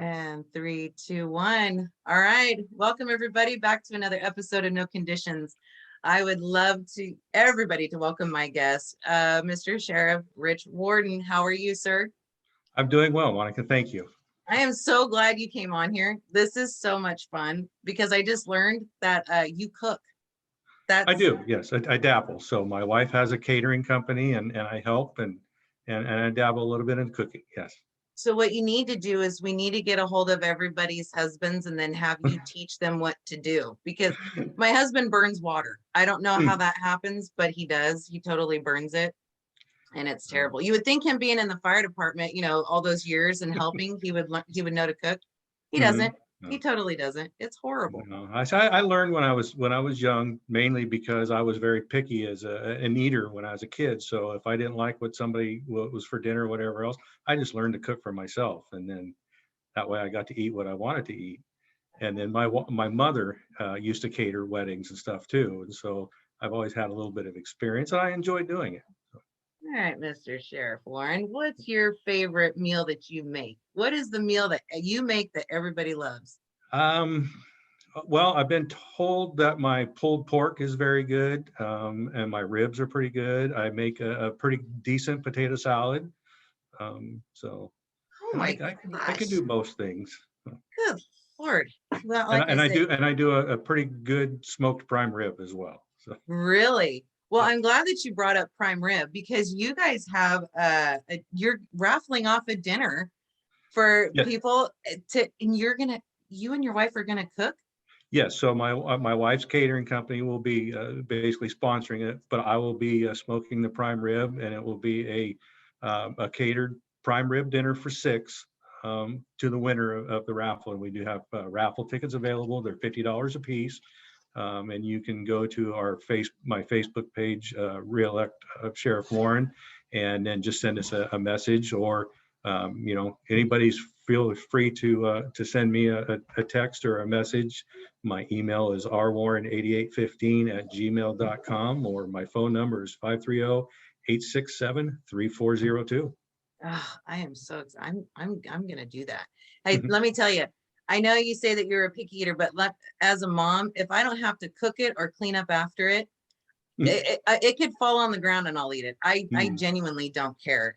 And three, two, one. All right. Welcome everybody back to another episode of No Conditions. I would love to everybody to welcome my guest, Mr. Sheriff Rich Warden. How are you, sir? I'm doing well, Monica. Thank you. I am so glad you came on here. This is so much fun because I just learned that you cook. I That's do. Yes, I dabble. So my wife has a catering company, and I help and I dabble a little bit in cooking. Yes. so what you need to do is we need to get a hold of everybody's husbands and then have you teach them what to do because my husband burns water. I don't know how Hmm. that happens, but he does. He totally burns it and it's Oh, terrible. You would think him being in the fire department, all those years and helping, he would know to cook. He mhm. doesn't. He totally doesn't. It's horrible. No, I learned when I was young, mainly because I was very picky as an eater when I was a kid. So if I didn't like what was for dinner or whatever else, I just learned to cook for myself, and then that way I got to eat what I wanted to eat. And then my mother used to cater weddings and stuff too, and so I've always had a little bit of experience, and I enjoy doing it. All right, Mr. Sheriff Warren, what's your favorite meal that you make? What is the meal that you make that everybody loves? Um, well, I've been told that my pulled pork is very good, and my ribs are pretty good. I make a pretty decent potato salad. So, Oh and my I can gosh. do most things. Good Lord. Well, And like I, I and I said, do and I do a pretty good smoked prime rib as well. So really. Well, yeah. I'm glad that you brought up prime rib because you guys have you're raffling off a dinner for Yeah. people to and you and your wife are gonna cook. Yes, so my wife's catering company will be basically sponsoring it, but I will be smoking the prime rib, and it will be a catered prime rib dinner for six to the winner of the raffle. And we do have raffle tickets available. They're $50 a piece, and you can go to my Facebook page, Reelect Sheriff Warren, and then just send us a message, or anybody's feel free to send me a text or a message. My email is rwarren8815@gmail.com, or my phone number is 530-867-3402. Oh, I am so excited. I'm gonna do that. Hey, let me tell you, I know you say that you're a picky eater, but as a mom, if I don't have to cook it or clean up after it, it could fall on the ground and I'll eat it. I genuinely don't care.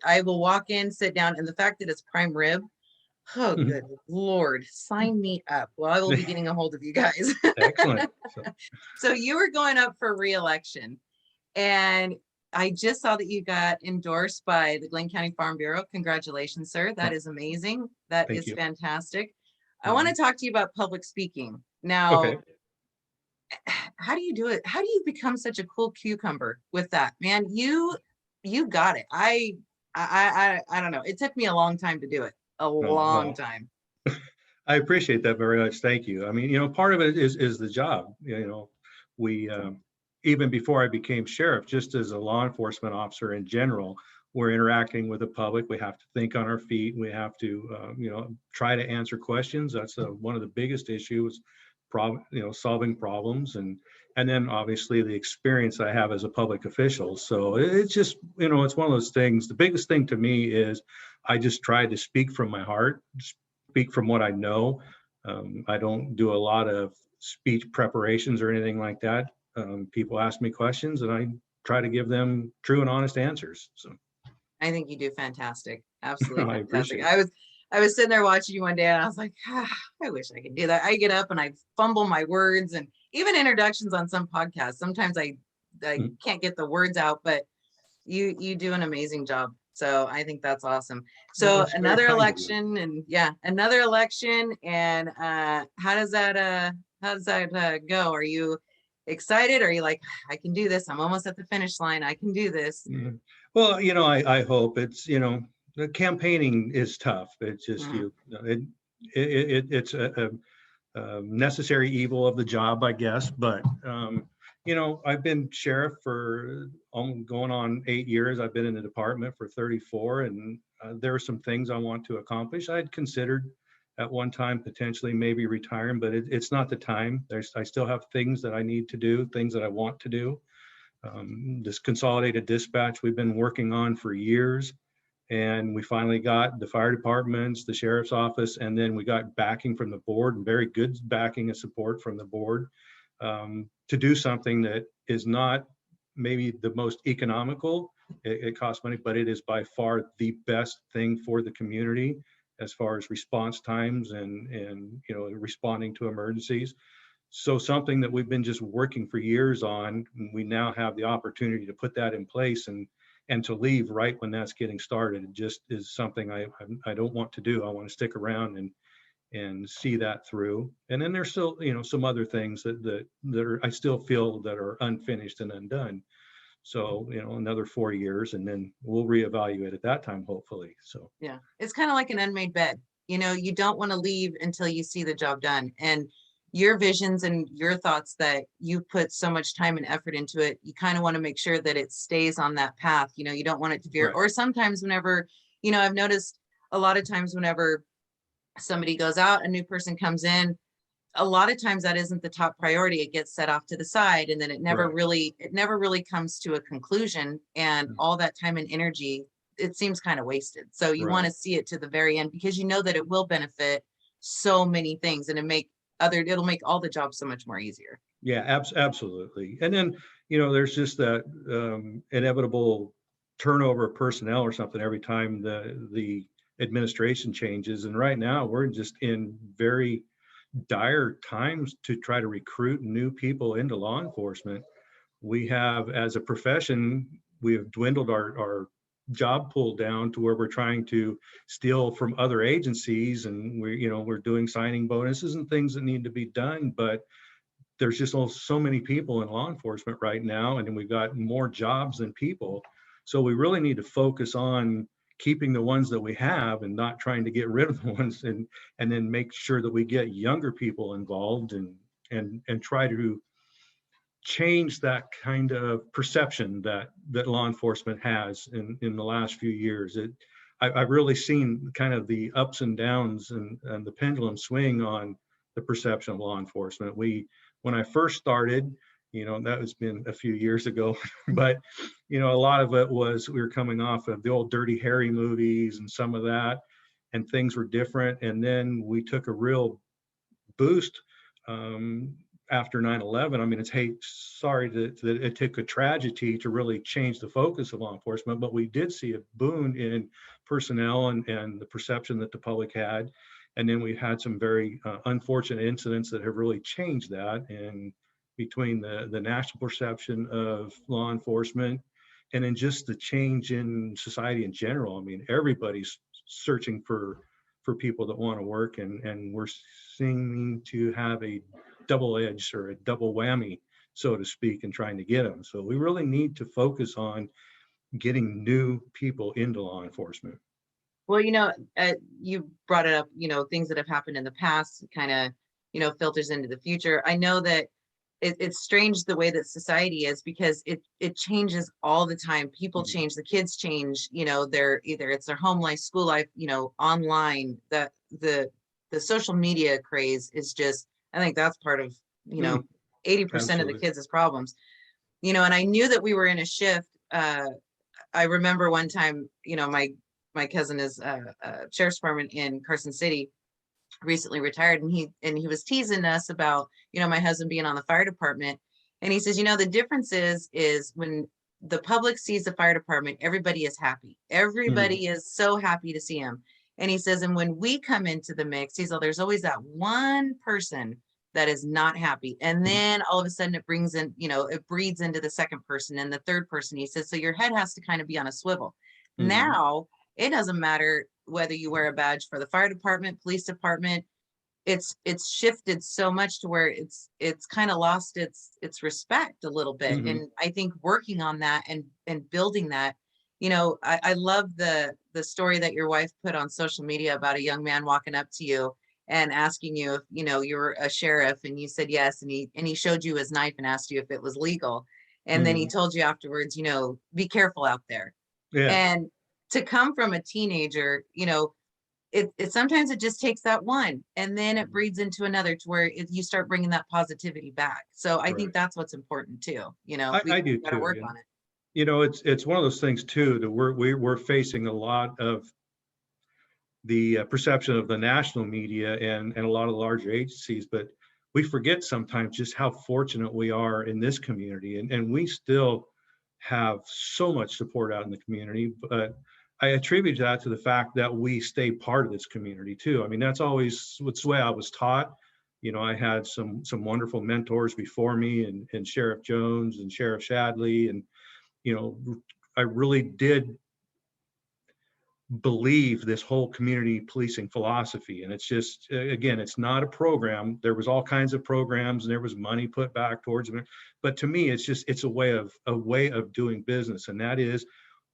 I will walk in, sit down, and the fact that it's prime rib, oh good Lord, sign me up. Well, I will be getting a hold of you guys. Excellent. So, So you were going up for reelection, and I just saw that you got endorsed by the Glenn County Farm Bureau. Congratulations, sir. That is amazing. That thank is you. fantastic. I want to Mhm. talk to you about public speaking. Now, Okay. how do you do it? How do you become such a cool cucumber with that? Man, you got it. I don't know. It took me a long time to do it. A Oh, long well, time. I appreciate that very much. Thank you. I mean, part of it is the job. We even before I became sheriff, just as a law enforcement officer in general, we're interacting with the public. We have to think on our feet. We have to, try to answer questions. That's one of the biggest issues, solving problems, and then obviously the experience I have as a public official. So it's just, it's one of those things. The biggest thing to me is I just try to speak from my heart, speak from what I know. I don't do a lot of speech preparations or anything like that. People ask me questions, and I try to give them true and honest answers. So I think you do fantastic. Absolutely I fantastic. appreciate I was sitting there watching you one day and I was like, I wish I could do that. I get up and I fumble my words and even introductions on some podcasts. Sometimes I it. can't get the words out, but you do an amazing job. So I think that's awesome. Well, So that's very another kind of you. election and yeah, another election. And how does that go? Are you excited? Are you like, I can do this? I'm almost at the finish line. I can do this. Mhm. Well, I hope the campaigning is tough. It's just Mhm. it's a necessary evil of the job, I guess. But I've been sheriff for going on 8 years. I've been in the department for 34, and there are some things I want to accomplish. I'd considered at one time potentially maybe retiring, but it's not the time. I still have things that I need to do, things that I want to do. This consolidated dispatch we've been working on for years. And we finally got the fire departments, the sheriff's office, and then we got backing from the board, and very good backing and support from the board, to do something that is not maybe the most economical. It costs money, but it is by far the best thing for the community as far as response times and responding to emergencies. So something that we've been just working for years on, we now have the opportunity to put that in place and to leave right when that's getting started. It just is something I don't want to do. I want to stick around and see that through. And then there's still, some other things that are, I still feel that are unfinished and undone. So, another 4 years, and then we'll reevaluate at that time, hopefully. So, Yeah, it's kind of like an unmade bed. You don't want to leave until you see the job done. And your visions and your thoughts that you put so much time and effort into it, you kind of want to make sure that it stays on that path. You don't want it to veer. right. Or sometimes whenever, I've noticed a lot of times whenever somebody goes out, a new person comes in, a lot of times that isn't the top priority. It gets set off to the side, and then it never Right. really comes to a conclusion. And all that time and energy, it seems kind of wasted. So you want Right. to see it to the very end, because you know that it will benefit so many things, and it'll make all the jobs so much more easier. Yeah, absolutely. And then, there's just that inevitable turnover of personnel or something every time the administration changes. And right now we're just in very dire times to try to recruit new people into law enforcement. We have, as a profession, we have dwindled our job pool down to where we're trying to steal from other agencies, and we're doing signing bonuses and things that need to be done. But there's just so many people in law enforcement right now, and we've got more jobs than people. So we really need to focus on keeping the ones that we have and not trying to get rid of the ones, and then make sure that we get younger people involved and try to change that kind of perception that law enforcement has in the last few years. I've really seen kind of the ups and downs and the pendulum swing on the perception of law enforcement. When I first started, that has been a few years ago, but a lot of it was we were coming off of the old Dirty Harry movies and some of that, and things were different. And then we took a real boost after 9/11. I mean, sorry that it took a tragedy to really change the focus of law enforcement, but we did see a boon in personnel and the perception that the public had. And then we had some very unfortunate incidents that have really changed that. And between the national perception of law enforcement and then just the change in society in general, I mean, everybody's searching for people that want to work, and we're seeming to have a double edge or a double whammy, so to speak, in trying to get them. So we really need to focus on getting new people into law enforcement. Well, you brought it up, things that have happened in the past kind of, filters into the future. I know that it's strange the way that society is, because it changes all the time. People change, the kids change, they're either it's their home life, school life, online, the social media craze is just, I think that's part of, 80% of the Absolutely. kids' problems, and I knew that we were in a shift. I remember one time, my cousin is sheriff's department in Carson City, recently retired, and he was teasing us about, my husband being on the fire department. And he says, the difference is when the public sees the fire department, everybody is happy. Everybody is so happy to see him. And he says, and when we come into the mix, he's there's always that one person that is not happy. And then all of a sudden it brings in, it breeds into the second person and the third person. He says, so your head has to kind of be on a swivel. Now it doesn't matter whether you wear a badge for the fire department, police department. It's shifted so much to where it's kind of lost its respect a little bit. And I think working on that and building that, I love the story that your wife put on social media about a young man walking up to you and asking you if you're a sheriff, and you said yes, and he showed you his knife and asked you if it was legal, and then he told you afterwards, be careful out there. Yeah. And to come from a teenager, it sometimes it just takes that one, and then it breeds into another, to where you start bringing that positivity back. So I think that's what's important too. I do got to too. work Yeah. on it. It's one of those things too, that we're facing a lot of the perception of the national media and a lot of the larger agencies, but we forget sometimes just how fortunate we are in this community, and we still have so much support out in the community. But I attribute that to the fact that we stay part of this community too. I mean, that's always what's the way I was taught. I had some wonderful mentors before me, and Sheriff Jones and Sheriff Shadley, and I really did believe this whole community policing philosophy. And it's just, again, it's not a program. There was all kinds of programs and there was money put back towards it. But to me, it's a way of doing business. And that is,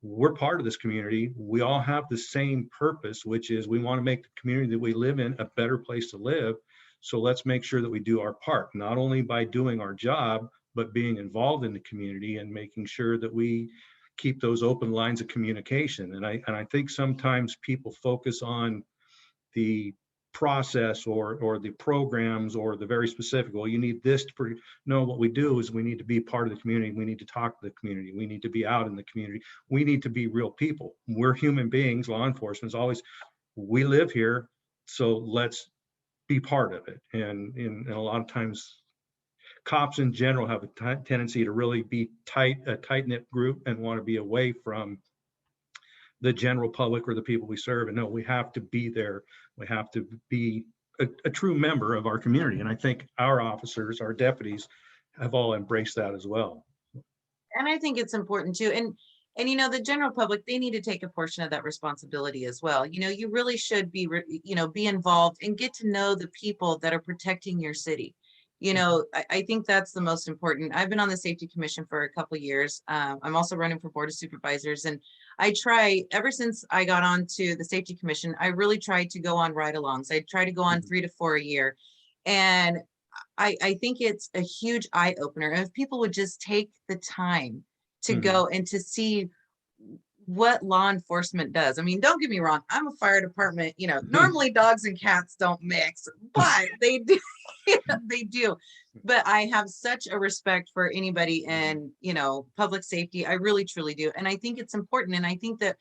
we're part of this community. We all have the same purpose, which is we want to make the community that we live in a better place to live. So let's make sure that we do our part, not only by doing our job, but being involved in the community and making sure that we keep those open lines of communication. And I think sometimes people focus on the process or the programs or the very specific, well, you need this to no, what we do is we need to be part of the community. We need to talk to the community. We need to be out in the community. We need to be real people. We're human beings. Law enforcement is always, we live here, so let's be part of it. And a lot of times cops in general have a tendency to really be a tight-knit group and want to be away from the general public or the people we serve. And no, we have to be there. We have to be a true member of our community. And I think our officers, our deputies, have all embraced that as well. And I think it's important too. And the general public, they need to take a portion of that responsibility as well. You really should be involved and get to know the people that are protecting your city. I think that's the most important. I've been on the Safety Commission for a couple of years. I'm also running for Board of Supervisors, and I try, ever since I got onto the Safety Commission, I really tried to go on ride-alongs. I try to go on 3 to 4 a year. And I think it's a huge eye opener. And if people would just take the time to go and to see what law enforcement does. I mean, don't get me wrong, I'm a fire department, normally dogs and cats don't mix, but they do. They do. But I have such a respect for anybody in, public safety. I really, truly do. And I think it's important. And I think that,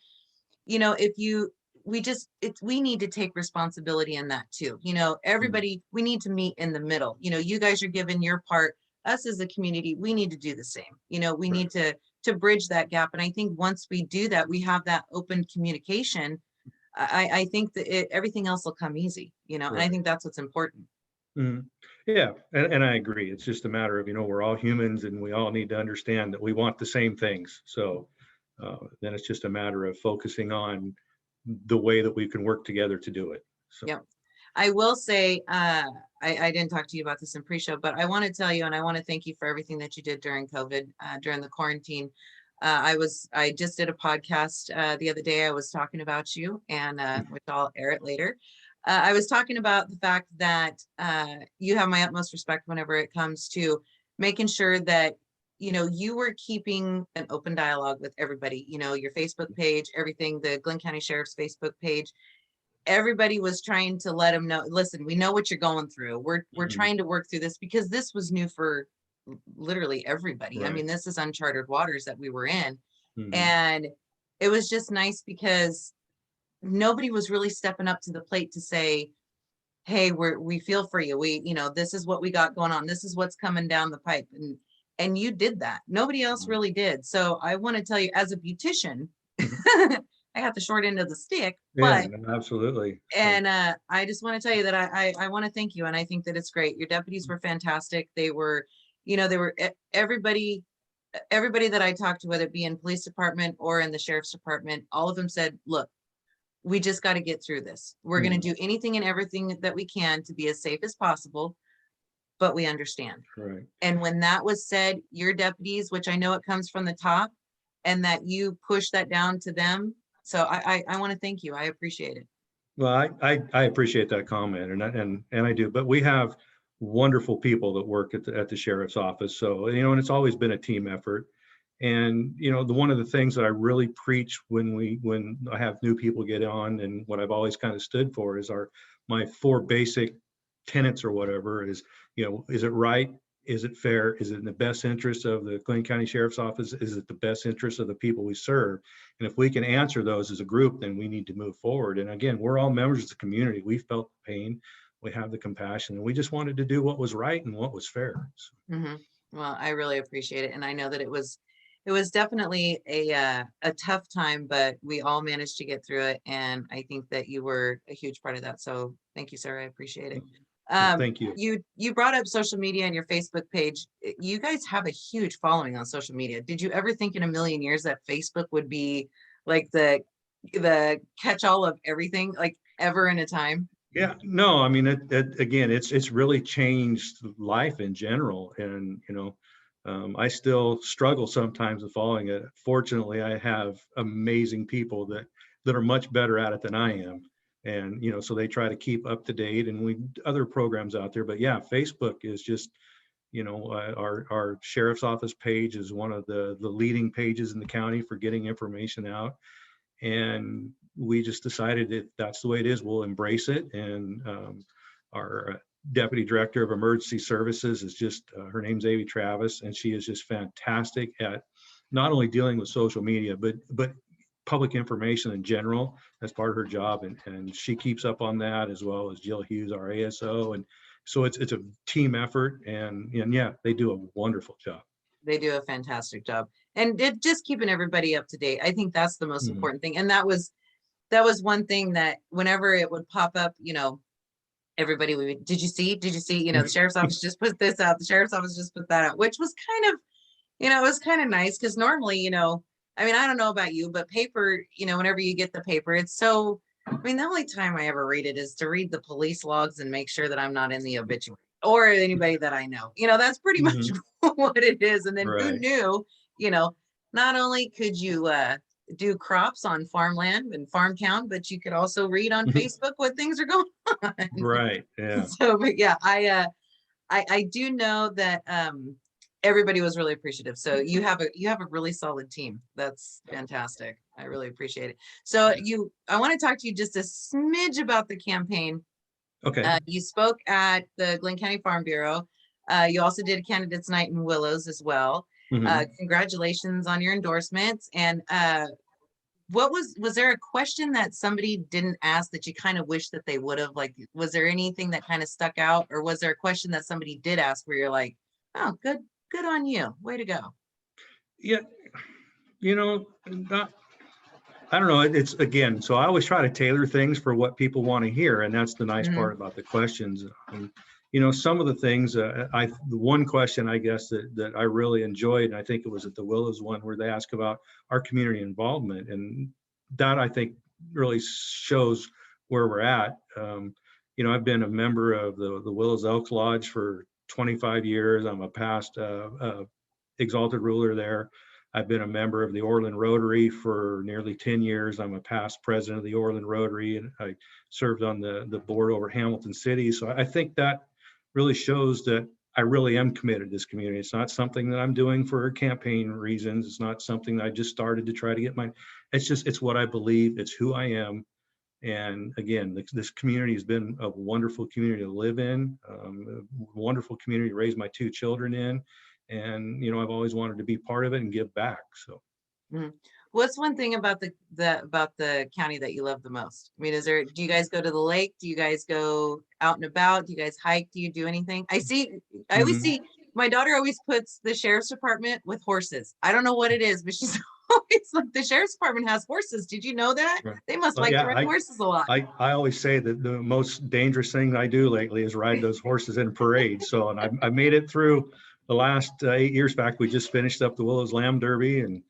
we need to take responsibility in that too. Everybody, we need to meet in the middle. You guys are given your part. Us as a community, we need to do the same. We need to bridge that gap. And I think once we do that, we have that open communication. I think that everything else will come easy, and I think that's what's important. Yeah, and I agree. It's just a matter of, we're all humans and we all need to understand that we want the same things. So then it's just a matter of focusing on the way that we can work together to do it. So. Yeah. I will say, I didn't talk to you about this in pre-show, but I want to tell you, and I want to thank you for everything that you did during COVID, during the quarantine. I just did a podcast the other day. I was talking about you, and which I'll air it later. I was talking about the fact that you have my utmost respect whenever it comes to making sure that, you were keeping an open dialogue with everybody, your Facebook page, everything, the Glenn County Sheriff's Facebook page. Everybody was trying to let them know, listen, we know what you're going through. We're trying to work through this, because this was new for literally everybody. Right. I mean, this is uncharted waters that we were in. And it was just nice because nobody was really stepping up to the plate to say, hey, we feel for you. This is what we got going on. This is what's coming down the pipe. And you did that. Nobody else really did. So I want to tell you, as a beautician, I got the short end of the stick. Yeah, absolutely. And I just want to tell you that I want to thank you. And I think that it's great. Your deputies were fantastic. They were, everybody that I talked to, whether it be in police department or in the sheriff's department, all of them said, look, we just got to get through this. We're going to do anything and everything that we can to be as safe as possible, but we understand. Right. And when that was said, your deputies, which I know it comes from the top, and that you push that down to them. So I want to thank you. I appreciate it. Well, I appreciate that comment, and I do. But we have wonderful people that work at the sheriff's office. So, and it's always been a team effort. And, one of the things that I really preach when I have new people get on, and what I've always kind of stood for is my 4 basic tenets or whatever is, is it right Is it fair? Is it in the best interest of the Clinton County Sheriff's Office? Is it the best interest of the people we serve? And if we can answer those as a group, then we need to move forward. And again, we're all members of the community. We felt the pain, we have the compassion, and we just wanted to do what was right and what was fair. So, Well, I really appreciate it. And I know that it was definitely a tough time, but we all managed to get through it. And I think that you were a huge part of that. So thank you, sir. I appreciate it. thank you. You brought up social media and your Facebook page. You guys have a huge following on social media. Did you ever think in a million years that Facebook would be like the catch-all of everything, like ever in a time? Yeah, no, I mean, again, it's really changed life in general. And, I still struggle sometimes with following it. Fortunately, I have amazing people that are much better at it than I am. And, so they try to keep up to date, and we other programs out there. But yeah, Facebook is just, our sheriff's office page is one of the leading pages in the county for getting information out. And we just decided that that's the way it is. We'll embrace it. And our deputy director of emergency services is just, her name's Avi Travis, and she is just fantastic at not only dealing with social media, but public information in general as part of her job. And she keeps up on that, as well as Jill Hughes, our ASO. And so it's a team effort, and yeah, they do a wonderful job. They do a fantastic job, and just keeping everybody up to date. I think that's the most Mhm. important thing. And that was one thing that whenever it would pop up, everybody would, did you see, the sheriff's office just put this out, the sheriff's office just put that out, which was kind of, it was kind of nice, because normally, I mean, I don't know about you, but paper, whenever you get the paper, it's so, I mean, the only time I ever read it is to read the police logs and make sure that I'm not in the obituary or anybody that I know. That's pretty much Mhm. what it is. And then who Right. knew, not only could you do crops on farmland and farm count, but you could also read on Facebook what things are going on. Right. Yeah. So, but yeah, I do know that everybody was really appreciative. So you have a really solid team. That's fantastic. I really appreciate it. So I want to talk to you just a smidge about the campaign. Okay. You spoke at the Glenn County Farm Bureau. You also did a candidates night in Willows as well. Mhm. Congratulations on your endorsements. And was there a question that somebody didn't ask that you kind of wish that they would have? Like, was there anything that kind of stuck out, or was there a question that somebody did ask where you're like, oh, good on you, way to go? Yeah. Not, I don't know. It's again, so I always try to tailor things for what people want to hear, and that's the nice Mhm. part about the questions. Some of the things, the one question I guess that I really enjoyed, and I think it was at the Willows one, where they ask about our community involvement, and that I think really shows where we're at. I've been a member of the Willows Elks Lodge for 25 years. I'm a past exalted ruler there. I've been a member of the Orland Rotary for nearly 10 years. I'm a past president of the Orland Rotary, and I served on the board over Hamilton City. So I think that really shows that I really am committed to this community. It's not something that I'm doing for campaign reasons. It's not something that I just started to try to get it's what I believe. It's who I am. And again, this community has been a wonderful community to live in, a wonderful community to raise my two children in. And, I've always wanted to be part of it and give back. So, Mhm. What's one thing about the county that you love the most? I mean, do you guys go to the lake? Do you guys go out and about? Do you guys hike? Do you do anything? I always mhm. see my daughter always puts the sheriff's department with horses. I don't know what it is, but she's always like, the sheriff's department has horses. Did you know that? Right. They must Well, like to yeah, ride horses a lot. I always say that the most dangerous thing I do lately is ride those horses in parades. So, and I made it through the last 8 years. Back, we just finished up the Willows Lamb Derby, and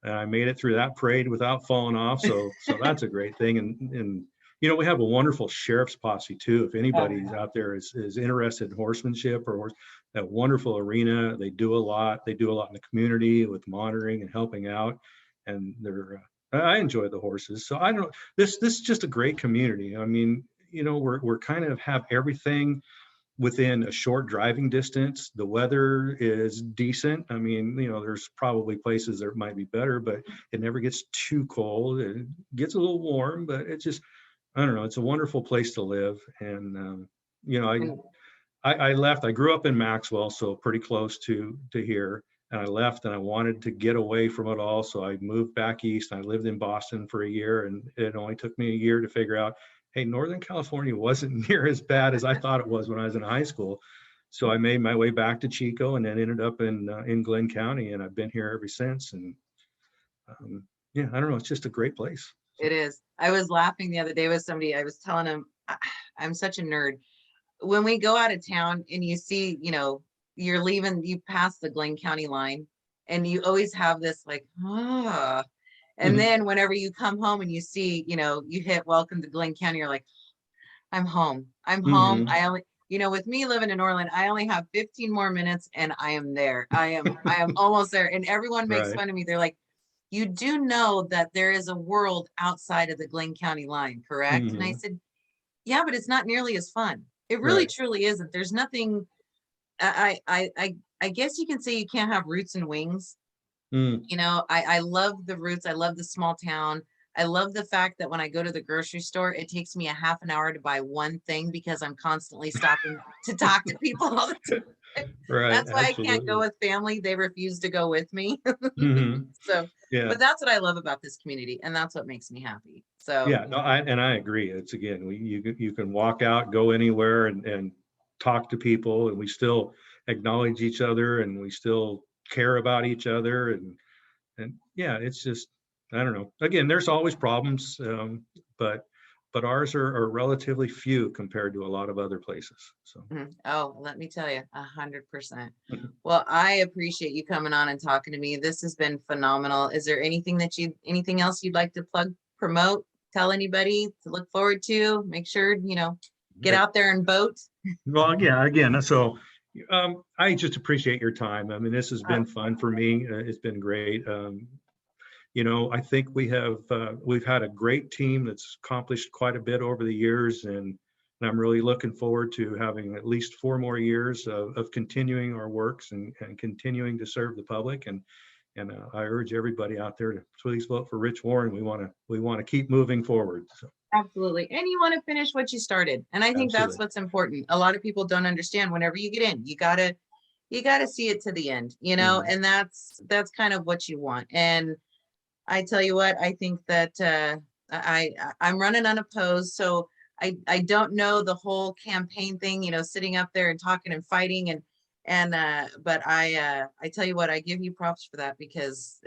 I made it through that parade without falling off. So that's a great thing. And we have a wonderful sheriff's posse too. If anybody's out there is interested in horsemanship or that wonderful arena, they do a lot. They do a lot in the community with monitoring and helping out. And I enjoy the horses. So I don't. This is just a great community. I mean, we're kind of have everything within a short driving distance. The weather is decent. I mean, there's probably places that might be better, but it never gets too cold. It gets a little warm, but it's just, I don't know, it's a wonderful place to live. And, I, And I left. I grew up in Maxwell, so pretty close to here. And I left, and I wanted to get away from it all. So I moved back east. I lived in Boston for a year, and it only took me a year to figure out, hey, Northern California wasn't near as bad as I thought it was when I was in high school. So I made my way back to Chico, and then ended up in Glenn County, and I've been here ever since. And yeah, I don't know. It's just a great place. It is. I was laughing the other day with somebody. I was telling him, I'm such a nerd. When we go out of town and you see, you're leaving, you pass the Glenn County line, and you always have this like, and Mhm. then whenever you come home and you see, you hit welcome to Glenn County, you're like, I'm home. I'm home. Mhm. I only, with me living in Orland, I only have 15 more minutes and I am there. I am almost there. And everyone makes Right. fun of me. They're like, you do know that there is a world outside of the Glenn County line, correct? And I Mhm. said, yeah, but it's not nearly as fun. It really Right. truly isn't. There's nothing. I guess you can say you can't have roots and wings. Mm. I love the roots. I love the small town. I love the fact that when I go to the grocery store, it takes me a half an hour to buy one thing because I'm constantly stopping to talk to people all the time. Right. That's why I can't go Absolutely. with family. They refuse to go with me. Mhm. So, Yeah. but that's what I love about this community, and that's what makes me happy. So, Yeah. No, I agree. It's again, you can walk out, go anywhere, and talk to people, and we still acknowledge each other, and we still care about each other, and yeah, it's just, I don't know. Again, there's always problems, but ours are relatively few compared to a lot of other places. So oh, let me tell you, 100%. mhm. Well, I appreciate you coming on and talking to me. This has been phenomenal. Is there anything else you'd like to plug, promote, tell anybody to look forward to? Make sure, get Great. out there and vote. Well, yeah, again, so I just appreciate your time. I mean, this has Oh, been fun for me. It's been great. I think we've had a great team that's accomplished quite a bit over the years, and I'm really looking forward to having at least 4 more years of continuing our works and continuing to serve the public. And I urge everybody out there to please vote for Rich Warren. We want to keep moving forward. So absolutely. And you want to finish what you started. And I think that's absolutely. what's important. A lot of people don't understand whenever you get in, you gotta see it to the end, Mhm. and that's kind of what you want. And I tell you what, I think that I'm running unopposed, so I don't know the whole campaign thing, sitting up there and talking and fighting and but I tell you what, I give you props for that because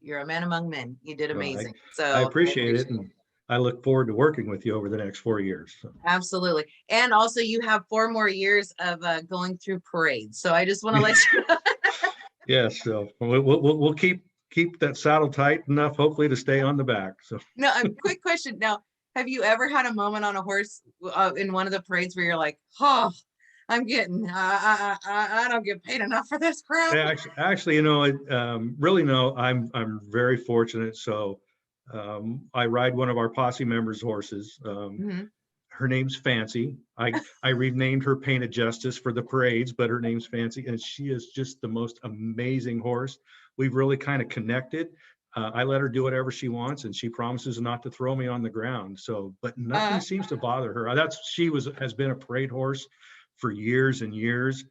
you're a man among men. You did Well, amazing. I So I appreciate it, appreciate it. and I look forward to working with you over the next 4 years. So. Absolutely. And also you have 4 more years of going through parades. So I just want to let you know. Yes, so we'll keep that saddle tight enough, hopefully, to stay on the back. So No, a quick question. Now, have you ever had a moment on a horse in one of the parades where you're like, oh, I don't get paid enough for this crap. actually, really no, I'm very fortunate. So I ride one of our posse members' horses. Mhm. Her name's Fancy. I renamed her Painted Justice for the parades, but her name's Fancy, and she is just the most amazing horse. We've really kind of connected. I let her do whatever she wants, and she promises not to throw me on the ground. So, but nothing Uh, seems to bother her. She has been a parade horse for years and years.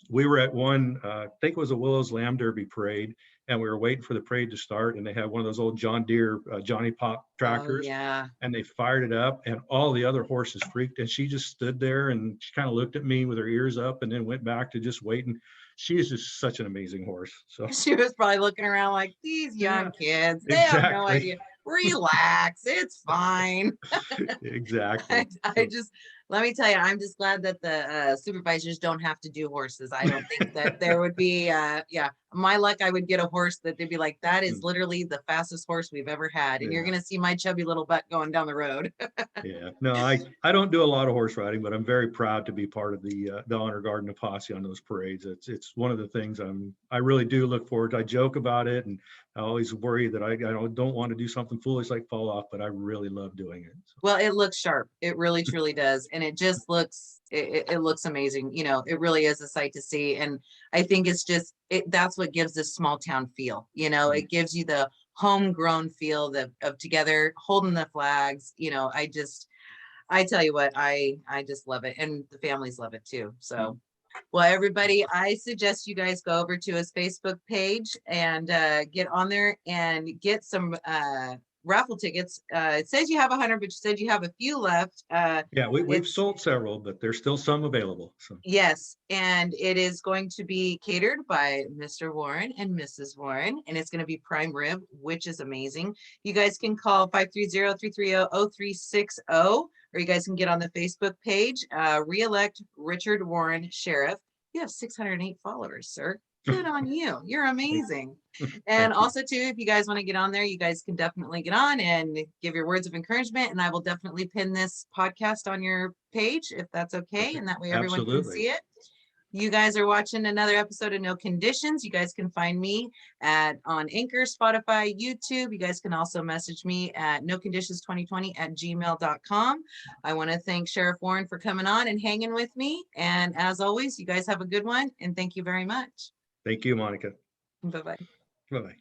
We were at one, I think it was a Willows Lamb Derby parade, and we were waiting for the parade to start, and they had one of those old John Deere Johnny Pop oh tractors, yeah. and they fired it up, and all the other horses freaked, and she just stood there and she kind of looked at me with her ears up and then went back to just waiting. She is just such an amazing horse. So She was probably looking around like these yeah, young kids, they have no exactly. idea. Relax, it's fine. Exactly. I So just let me tell you, I'm just glad that the supervisors don't have to do horses. I don't think that there would be yeah, my luck, I would get a horse that they'd be like, that is mm, literally the fastest horse we've ever had. And you're yeah. gonna see my chubby little butt going down the road. Yeah, no, I don't do a lot of horse riding, but I'm very proud to be part of the Honor Garden of Posse on those parades. It's one of the things I really do look forward to. I joke about it, and I always worry that I don't want to do something foolish like fall off, but I really love doing it. So, Well, it looks sharp. It really truly does. And it just looks it looks amazing. It really is a sight to see. And I think it's just that's what gives this small town feel. mm, It gives you the homegrown feel of together holding the flags. I tell you what, I just love it, and the families love it too. So, well, everybody, I suggest you guys go over to his Facebook page and get on there and get some raffle tickets. It says you have 100, but you said you have a few left. Yeah, we've It's sold several, but there's still some available. So Yes, and it is going to be catered by Mr. Warren and Mrs. Warren, and it's going to be prime rib, which is amazing. You guys can call 530-330-0360, or you guys can get on the Facebook page, re-elect Richard Warren Sheriff. You have 608 followers, sir. Good on you. You're amazing. And thank you. also too, if you guys want to get on there, you guys can definitely get on and give your words of encouragement. And I will definitely pin this podcast on your page if that's okay. Perfect. And that way everyone can Absolutely. see it. You guys are watching another episode of No Conditions. You guys can find me on Anchor, Spotify, YouTube. You guys can also message me at noconditions2020@gmail.com. I want to thank Sheriff Warren for coming on and hanging with me. And as always, you guys have a good one. And thank you very much. Thank you, Monica. Bye-bye. Bye-bye.